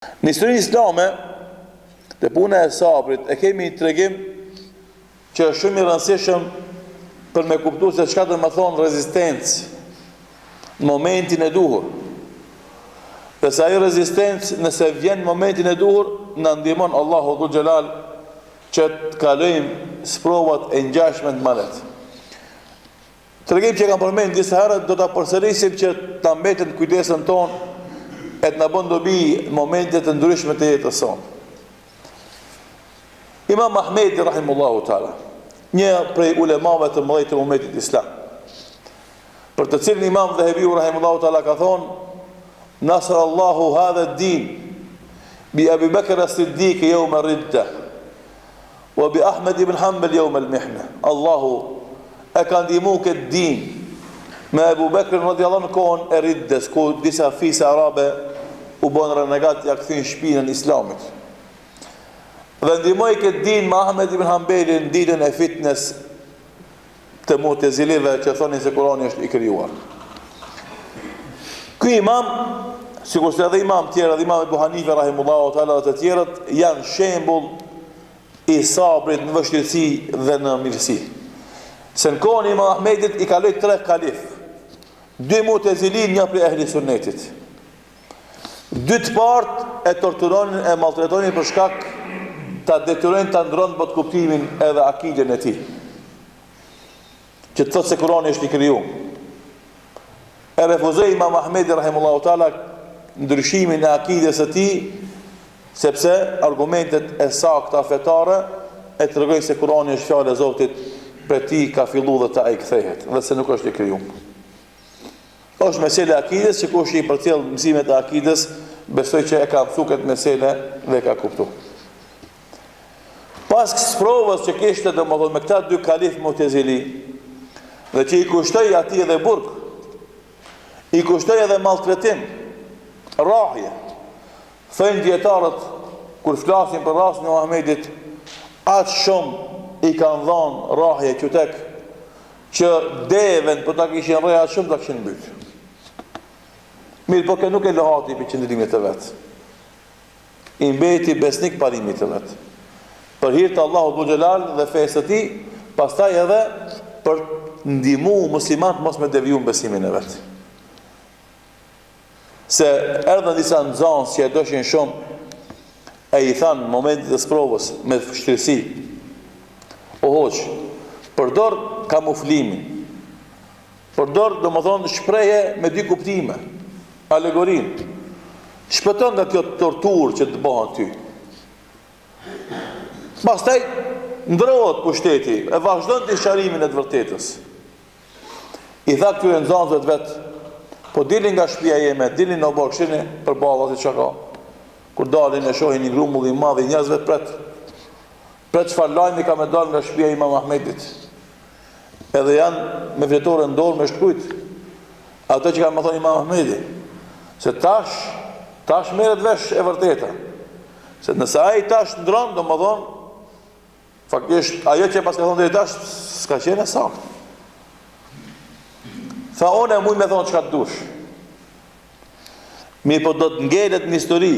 Në historinë islame, të puna e sabrit, e kemi një tregim që është shumë i rëndësishëm për me kuptu se çka do të thonë rezistencë në momentin e duhur. Dhe sa ajo rezistencë, nëse vjen në momentin e duhur, na ndihmon Allahu Dhul Xhelal që të kalojmë sprovat e ngjashme të mëdha. Tregim që kam përmendur disa herë, do ta përsërisim që ta mbetën kujdesën tonë e të na bën dobi në momente të ndryshme të jetës sonë. Imam Ahmedi rahimullahu taala, një prej ulemave të mëdhenj të umetit islam, për të cilin Imam Dhahabiu rahimullahu taala ka thonë: "Nasr Allahu hadha ad-din bi Abi Bakr as-Siddiq yawm ar-ridda wa bi Ahmad ibn Hanbal yawm al-mihna." Allahu e ka ndihmu këtë din me Abu Bakr radhiyallahu anhu kohën e riddes, ku disa fisë arabe u bën renegat, ja kthyn shpinën islamit. Dhe ndihmoi këtë din me Ahmed ibn Hanbalin ditën e fitnes të Mu'tazilive që thonin se Kurani është i krijuar. Ky imam, sikur se edhe imam tjerë, edhe imam Abu Hanife rahimullahu taala dhe të tjerët, janë shembull i sabrit në vështirësi dhe në mirësi. Se në kohën e Imam Ahmedit i kaloi 3 kalif, 2 Mu'tazilin, një prej ehli sunnetit. 2 të partë e torturonin e maltretonin për shkak ta detyrojnë ta ndronë bot kuptimin edhe akiden e tij, që të thotë se Kurani është i krijuar. E refuzoi Imam Ahmedi rahimullahu taala ndryshimin e akides së tij, sepse argumentet e sakta fetare e tregojnë se Kurani është fjalë e Zotit, për ti ka fillu dhe ta e kthehet, dhe se nuk është i krijuar. Është mesele akides, që kush i përcjell mësimet e akides, besoj që e ka mësu këtë mesele dhe ka kuptu. Pas sprovës që kishte domethënë me këta 2 kalif Mu'tazili, dhe që i kushtoi atij edhe burg, i kushtoi edhe maltretim, rrahje. Thënë dietarët kur flasin për rastin e Muhamedit, atë shumë i kanë dhënë rrahje qytek që devën po ta kishin rrejë atë shumë ta kishin mbyt. Mirë, po nuk e lohati për qëndrimit të vetë. I mbeti besnik parimit të vetë. Për hir të Allahu Dhul Xhelal dhe fesë të tij, pastaj edhe për ndihmu muslimanët mos me devijojnë besimin e vet. Se erdhën disa nxënës që e doshin shumë, e i thanë në momentin e sprovës me vështirësi: "O hoq, përdor kamuflimin, përdor domethënë shprehje me 2 kuptime, alegorin, shpëton nga kjo torturë që të bëhen ty." Pastaj ndrohet pushteti, e vazhdon të sharimin e të vërtetës. I tha këtyre nxënësve vet: "Po dilni nga shtëpia jeme, dilni në borshini për ballat që ka. Kur dalin e shohin një grumull i madh i njerëzve pret çfarë lajmi ka me dalë nga shtëpia e Imam Ahmedit. Edhe janë me fletore në dorë me shkruajt ato që ka më thonë Imam Ahmedi, se tash merret vesh e vërteta. Se nëse ai tash ndron, domethënë faktikisht ajo që pas ka thonë deri tash s'ka qenë saktë. Tha: "Unë e muj me thonë çka të dush. Mirë, po do të ngelet në histori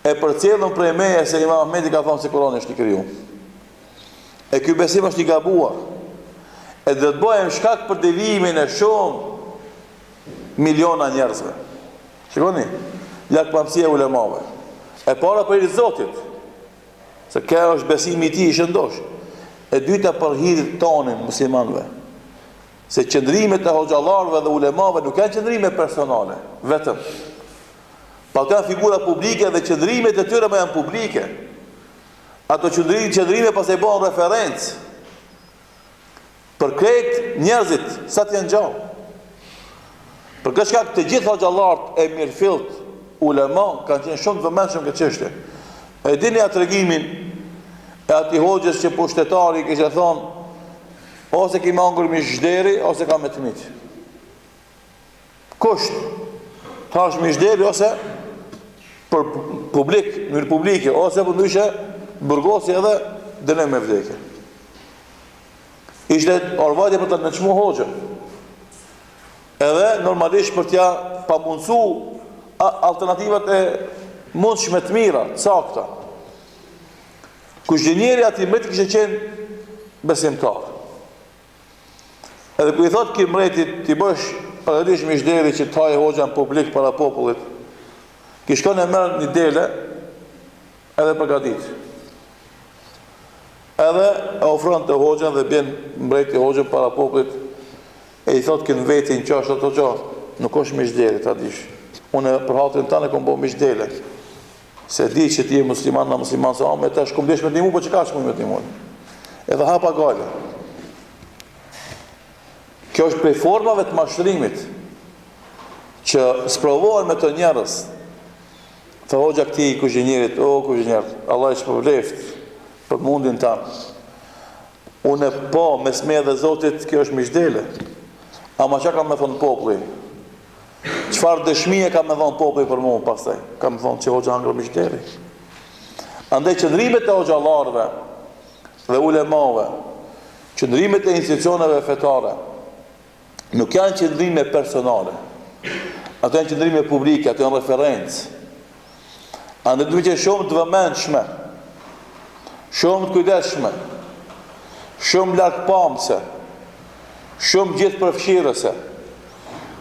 e përcjellën prej meje se Imam Ahmedi ka thonë se Kurani është i krijuar. E ky besim është i gabuar. E do të bëhem shkak për devijimin e shumë miliona njerëzve." Shikoni, lakpamësia e ulemave. E para për i Zotit, se kjo është besimi i tij i shëndosh. E dyta për hir tonin muslimanëve. Se qëndrimet e hoxhallarëve dhe ulemave nuk janë qëndrime personale, vetëm. Pa të janë figura publike dhe qëndrimet e tyre janë publike. Ato qëndrime pas e bëhen referencë për krejt njerëzit sa të janë gjallë. Për këtë shkak të gjithë hoxhallarët e mirëfillt ulema kanë qenë shumë të vëmendshëm këtë çështje. E dini atë tregimin e atij hoxhës që pushtetari kishte thonë: "Ose ki mangur me zhderi, ose ka me të mit." Kusht? Thash me zhderi ose për publik, në publike, ose për ndryshe burgosi edhe dënem me vdekje. Ishte orvajtje për të nënçmu hoxhën. Edhe normalisht për t'ja pamundsu alternativat mund shme të mira, sakta. Kuzhinjeri ati mreti kështë qenë besimtar. Edhe ku i thot ki mretit, ti bësh përëdish mishderi që të hajë hoxha në publik para popullit, ki shkon e merë një dele, edhe përgatit. Edhe e ofron të hoxha dhe bjen mreti hoxha para popullit, e i thot kënë vetin qashtë ato gjatë, nuk është mishderi, ta dish. Unë për hatrin tane kom bo mishdele. Se di që ti e musliman në musliman se amë, e ta shkom desh me t'imu, po që ka shkom me t'imu. Edhe hapa gale. Kjo është prej formave të mashtrimit, që sprovohen me të njerës. Thë hoxha këti kuzhinjerit, o kuzhinjerit, Allah i shpërbleft për mundin tanë. Unë po, mes me dhe Zotit, kjo është mishdele. Ama që ka me thonë populli? Qëfar dëshmije ka me thonë populli për mu pastaj? Ka me thonë që hoxha angrë mishderi. Andaj qëndrimet e hoxhalarve dhe ulemave, qëndrimet e institucioneve fetare, nuk janë qëndrime personale. Ato janë qëndrime publike, ato janë referencë. Andaj duhet që shumë të vëmendshme, shumë të kujdesshme, shumë lartëpamëse, shumë gjithë përfshirëse,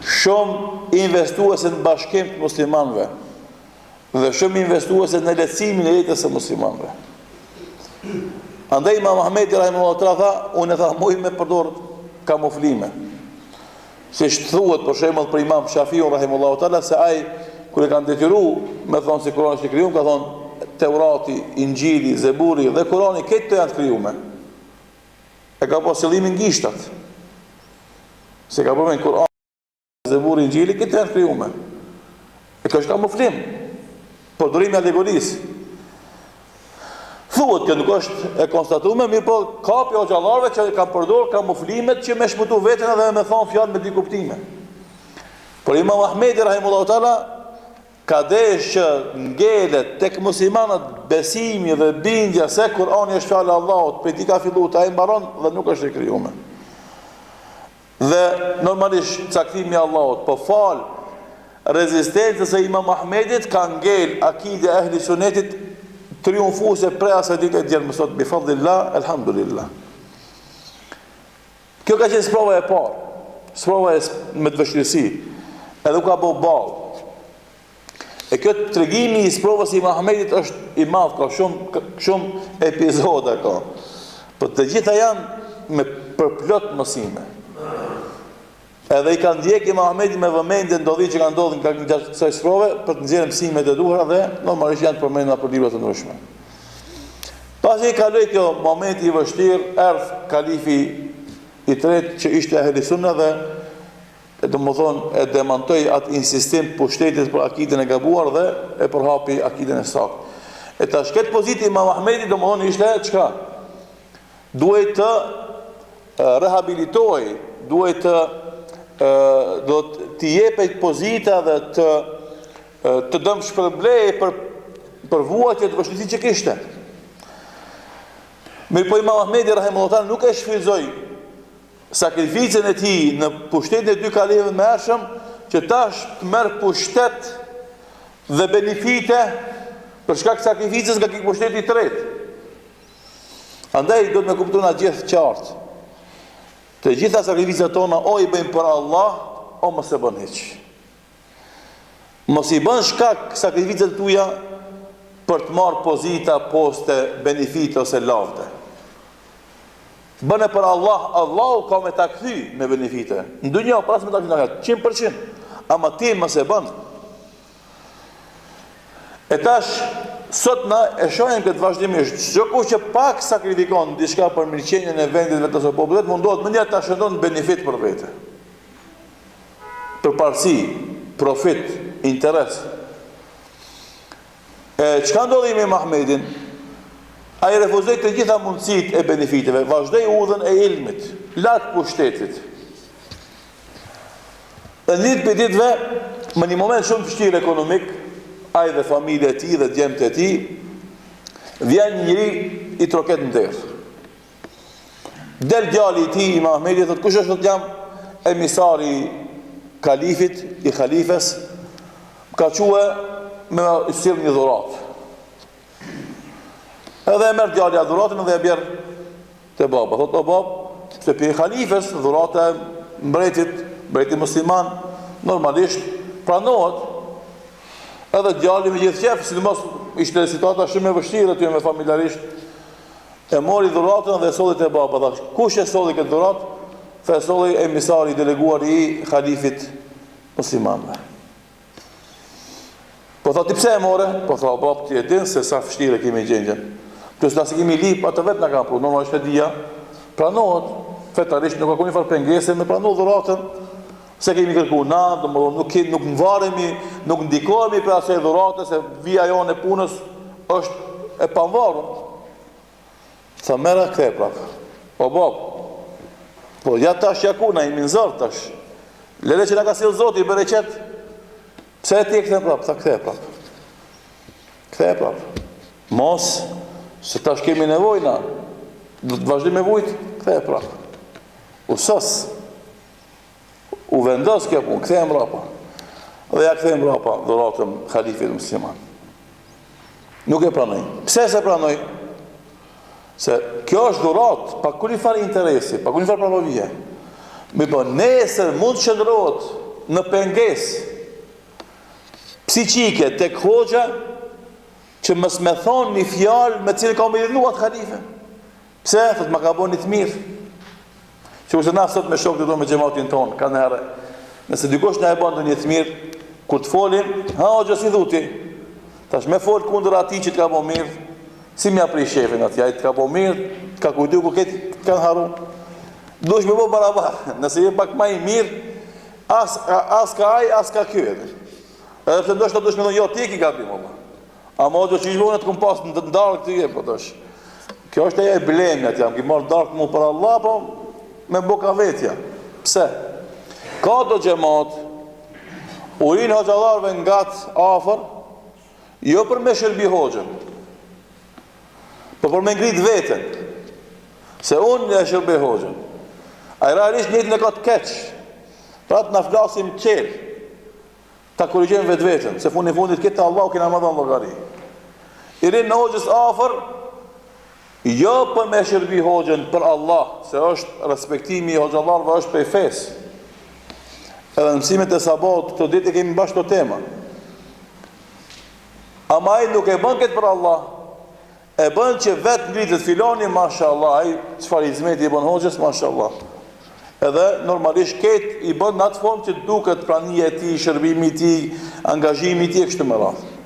shumë investuese në bashkim të muslimanëve dhe shumë investuese në lehtësimin e jetës së muslimanëve. Andaj Imam Ahmedi rahimahullahu teala tha, unë e tha muj me përdor kamuflime. Se thuhet për shembull për Imam Shafiun rahimahullahu teala se ai kur e kanë detyruar me thonë se Kurani është i krijuar, ka thonë Teurati, Injili, Zeburi dhe Kurani këto janë të krijuar. E ka pas qëllimin gishtat. Se ka përmen Kur'an, Zeburi, Injili, këtë janë krijuar. E kjo është kamuflim, përdorimi alegorisë. Thuhet që nuk është e konstatuar, mirë po kapi hoxhallarëve që kanë përdorur kamuflimet që me shpëtu veten edhe me thonë fjalë me dy kuptime. Por Imam Ahmedi rahimahullahu taala ka desh që ngelet tek muslimanët besimi dhe bindja se Kur'ani është fjala e Allahut, prej tij ka filluar ai mbaron dhe nuk është i krijuar. Dhe normalisht caktimi i Allahut, po fal rezistencës e Imam Ahmedit ka ngel akide e ehli sunetit triumfuese prej asaj dite djerë mësot bi fadlillah, elhamdulillah. Kjo ka qenë sprova e parë, sprova me të vështirësi, edhe ka bo balë. E kjo tregimi i sprovës i Imam Ahmedit është i madh, ka shumë epizoda ka. Po të gjitha janë me përplot mësime. Edhe i kanë ndjek Imam Ahmedi me vëmendje ndodhi që kanë ndodhur nga kësaj sprove për të nxjerrë mësimet e duhura dhe normalisht janë përmendur për libra të ndryshme. Pasi kaloi kjo momenti i vështirë, erdh kalifi i tretë që ishte ehli sunna dhe domethënë e demantoi atë insistim pushtetit për akiden e gabuar dhe e përhapi akiden e saktë. E tash këtë pozitë Imam Ahmedi domethënë ishte çka? Duhet të rehabilitoj, duhet të do të jepet pozita dhe të dëm shpërblej për vuajtje të vështirësisë që kishte. Mirë po Imam Ahmedi rahimahullahu taala nuk e shfrytëzoi sakrificën e tij në pushtetin e dy kalifëve të mëhershëm që tash të merr pushtet dhe benefite për shkak të sakrificës nga ky pushteti i tretë. Andaj do të më kuptoni gjithë qartë. Të gjitha sakrificat tona o i bëjmë për Allah, o mos e bën hiç. Mos i bën shkak sakrificat tuaja për të marrë pozita, poste, benefite ose lavde. Bëne për Allah, Allahu ka me ta kthy me benefite. Në dunjë pas me ta kthy 100%, ama ti mos e bën. E tash sot na e shohim këtë vazhdimisht. Çdo kush që pak sakrifikon diçka për mirëqenien e vendit vetë ose popullit, mundohet më njëherë ta shëndon benefit për vete. Për parësi, profit, interes. Çka ndodhi me Ahmedin? Ai refuzoi të gjitha mundësitë e benefiteve, vazhdoi udhën e ilmit, lart pushtetit. Në lidhje me ditëve, në një moment shumë vështirë ekonomik, ai dhe familja e tij dhe djemtë e tij, vjen njëri i troket në derë. Del djali i tij, Imam Ahmedi, thotë kush është? Thotë jam emisari kalifit, i khalifes, ka quë me sjell një dhuratë. Edhe e merr djalja dhuratën dhe e bjerr te baba. Thotë o bab, se pe halifes dhurata e mbreti musliman normalisht pranohet. Edhe djali me gjithë qef, sidomos ishte situata shumë e vështirë aty me familjarisht, e mori dhuratën dhe e solli te baba. Tha, kush e solli këtë dhuratë? Tha, e solli emisari i deleguar i halifit muslimanëve. Po tha, ti pse e more? Po tha, bab, ti e din se sa vështirë kemi gjendjen. Plus na se kemi lip, atë vetë na ka pru, normalisht e dia, pranohet, fetarisht nuk ka kur një farë pengese me pranu dhuratën, se kemi kërku na, nuk mvaremi, nuk ndikohemi për asaj dhurate, se vija jonë e punës është e panvarur. Tha, mera kthe prap. Po bab, po ja tash jakuna, i minzor tash. Lele që na ka sill Zoti i bereqet, pse ti e kthe prap? Tha, kthe prap. Kthe prap. Mos se tash kemi nevojna, do të vazhdojmë me vujt, kthej prap. U sos, u vendos kjo punë, kthej mbrapa. Dhe ja kthej mbrapa dhuratën halifit musliman. Nuk e pranoj. Pse se pranoj? Se kjo është dhuratë, pa kur i farë interesi, pa kur i farë pranovije. Mi po nesër mund të qëndrohet në pengesë psiqike tek hoxha, që mës me thonë një fjalë me cilë ka me lidhnuat khalife. Pse? Thot, ma ka bo një të mirë. Që kurse na sot me shokë të do me gjematin tonë, ka në herë. Nëse dykosh na e bandë një të mirë, kur të folim, ha, o gjësi dhuti. Tash me folë kundër ati që të ka bo mirë, si mja prej shefin atja, i të ka bo mirë, të ka kujtu ku këtë të kanë haru. Dush me bo barabar, nëse je pak ma i mirë, as ka aj, as ka kjo edhe. Edhe të ndoshta dush me thonë, jo, ti ki ka bim, a mo do që ishbonë të këmë pasë në ndarë këtë je, po tash. Kjo është e blenjat jam, ki marrë darkë mu për Allah, po me boka vetja. Pse? Ka do gjemat, urin hoxalarve nga të afer, jo për me shërbi hoxën, po për me ngrit vetën, se unë e shërbi hoxën. A i realisht njëtë në ka të keqë, pra të në flasim qelë, ta korrigjem vetë vetën, se fundit këtë Allah kena më dhënë llogari. I rinë në hoxhës afër, jo për me shërbi hoxhën për Allah, se është respektimi i hoxhallarëve është prej fesë. Edhe në mësimet e sabat, këtë ditë kemi bashkë të tema. Ama ai nuk e bën këtë për Allah, e bën që vetë ngritet filoni, mashallah, ai çfarë hizmeti i bën hoxhës, mashallah. Edhe normalisht ketë i bën në atë formë që duket prania e tij, shërbimi i tij, angazhimi i tij kështu me radhë.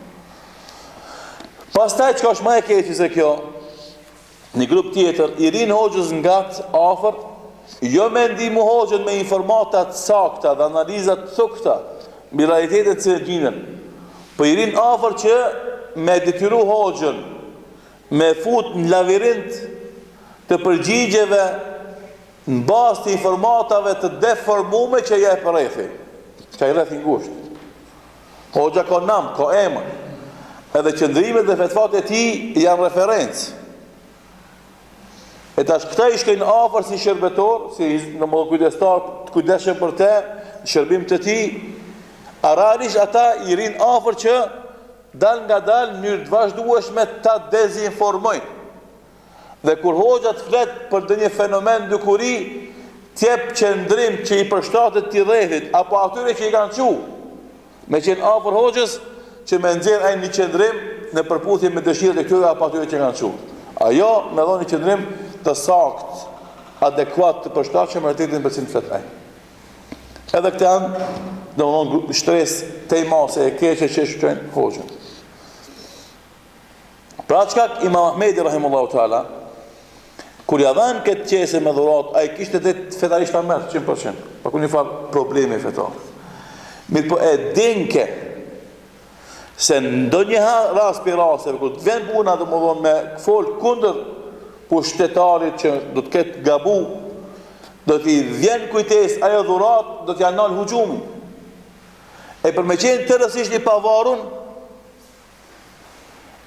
Pastaj çka është më e keqe se kjo, një grup tjetër i rin hoxhës nga afër, jo me ndihmu hoxhën me informata të sakta dhe analiza të thukta mbi realitetet që gjenden, po i rin afër që me detyru hoxhën me fut në lavirint të përgjigjeve në bazë të informatave të deformume që je për rrethi, që i rrethi ngusht. Hoxha ka nam, ka emër, edhe qëndrimet dhe fetfat e ti janë referencë. E tash këta i shkojnë afër si shërbetor, si në më kujdestar të kujdesshëm për te, shërbim të ti, a realisht ata i rinë afër që dal nga dal në mënyrë të vazhdueshme ta dezinformojnë. Dhe kur hoxha të flet për ndonjë fenomen dukuri, t'jep qëndrim që i përshtatet t'i rrethit, apo atyre që i kanë qu, me qenë afër hoxhës, që me nxjerr ai një qëndrim në përputhje me dëshirat e këtyre apo atyre që kanë qu. Ajo me dhënë një qëndrim të sakt, adekuat të përshtatshëm me realitetin për cilin flet ai. Edhe këtë janë, domthonë, shtres tejmase e keqe që shkojnë hoxhën. Pra çka Imam Ahmedi rahimullahu taala kur ja dhan këtë qese me dhurat, ai kishte të fetarisht ta merr 100%, pa kur një farë problemi fetar. Mirë po e dinke se ndonjëherë rast për raste kur të vjen puna domodin me fol kundër pushtetarit që do të ketë gabu, do t'i vjen kujtes ajo dhurat, do t'ja nal hujumi. E për me qenë të rësisht një pavarun,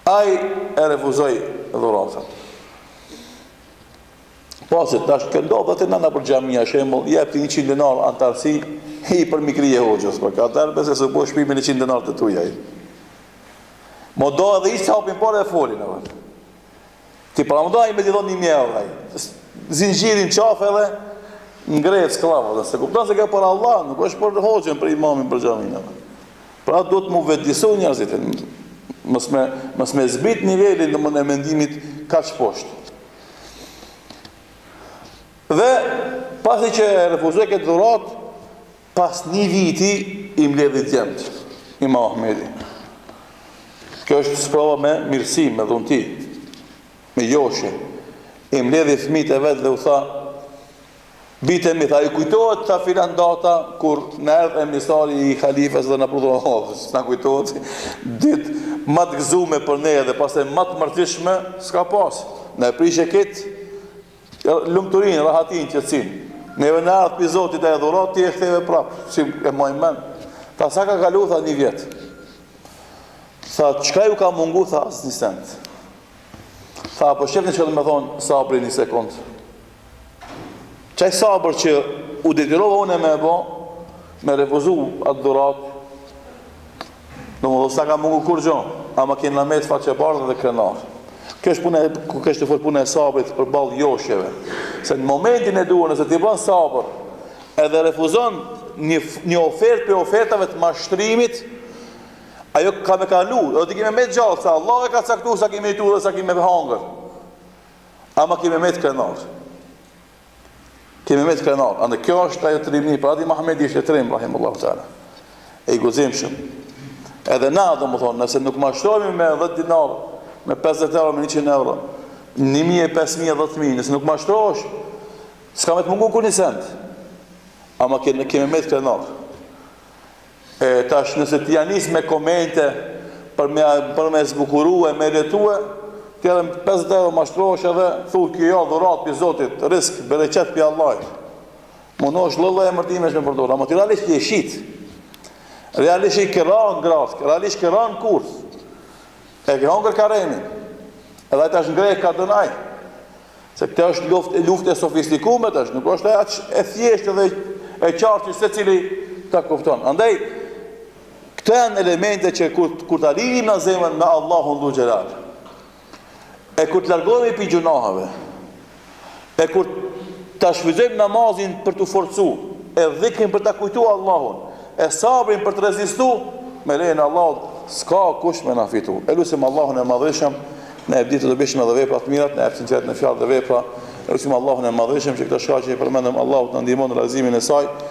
ai e refuzoi dhuratën. Pasit, tash këndodh dhe të nëna për xhamia, shembull, jep ti 100 dinar antarësi, i për mikrije hoxhës, për ka tërë, bese se po shpimin 100 dinar të tuja. Mo do edhe ishte hapin pare e folin. Ti pra më do me t'i dhon 1.000 euro. Zinxhirin qafe edhe ngret sklavë. Dhe se kupton se ka për Allah, nuk është për hoxhën, për imamin, për xhamin. Pra do të mu vetëdisu njerëzit. Mos me zbrit nivelin e mendimit kaq poshtë. Dhe pasi që refuzoi këtë dhurat, pas 1 viti i mbledhi djemt Imam Ahmedi. Kjo është sprova me mirësi, me dhunti, me joshe. I mbledhi fëmijët e vet dhe u tha: "Bitemi, tha, i kujtohet ta filan data kur në erdhë emisari i halifes dhe në prodhon s'na kujtohet ditë më të gëzume për ne dhe pastaj më të mërtishme s'ka pas. Ne prishë këtë lumturinë, rahatin, qetësinë. Neve në ardhë për Zotit e dhurat, ti e ktheve prapë, si e mojnë men. Tha, sa ka kalu, tha, 1 vjet. Tha, çka ju ka mungu, tha, as 1 cent. Tha, po shqepni që të me thonë sabri 1 sekund. Qaj sabër që u detirova une me bo, me refuzu atë dhurat, në më sa ka mungu kur gjo, ama kënë lamet faqe bardhë dhe krenar. Kështë të fërë punë e sabrit për balë joshjeve. Se në momentin e duhe, nëse t'i bën sabër, edhe refuzon një ofertë për ofertave të mashtrimit, ajo ka me kalu, edhe t'i kime me gjallë, sa Allah e ka caktu sa kime i tu dhe sa kime hangër. Ama kime me të krenar. Kime me të krenar. Andë kjo është ajo trimni, pra ati Mahmedi ishte trim, rahimullahu ta'ala. E i guzimshëm. Edhe na, do më thonë, nëse nuk mashtrojmi me 10 dinarë, me 50 euro, me 100 euro, 1.000, 5.000, 10.000, nëse nuk mashtrosh, s'ka me të mungu kur 1 cent. Ama keme me të krenar. Tash nëse t'ja nis me komente për me zbukuru e me letue, t'ja dhe 50 euro mashtrosh edhe thu kjo jo dhurat për Zotit, risk, bereqet për Allah. Munosh lëllë e mërtimesh me përdor, ama t'i realisht t'i e shit. Realisht i këran grask, realisht këran kurth. E ke hongër karemin. Edhe tash ngrej ka dënaj. Se këtë është luft e sofistikume tash, nuk është e thjesht edhe e qartë që se cili ta kufton. Andaj, këto janë elemente që kur të alirim në zemën me Allahun dhu gjelar, e kur të largohemi për gjunahave, e kur të shfrytëzojmë namazin për të forcu, e dhikrin për të kujtu Allahun, e sabrin për të rezistu, me lejnë Allahut, s'ka kush me na fitu. E lusim Allahun e madhëshëm, ne e ditë të bishme dhe vepra të mirat, ne e sinqerit në fjalë dhe vepra, e lusim Allahun e madhëshëm që këto shkaqe që i përmendëm Allahut në ndihmon në realizimin e saj.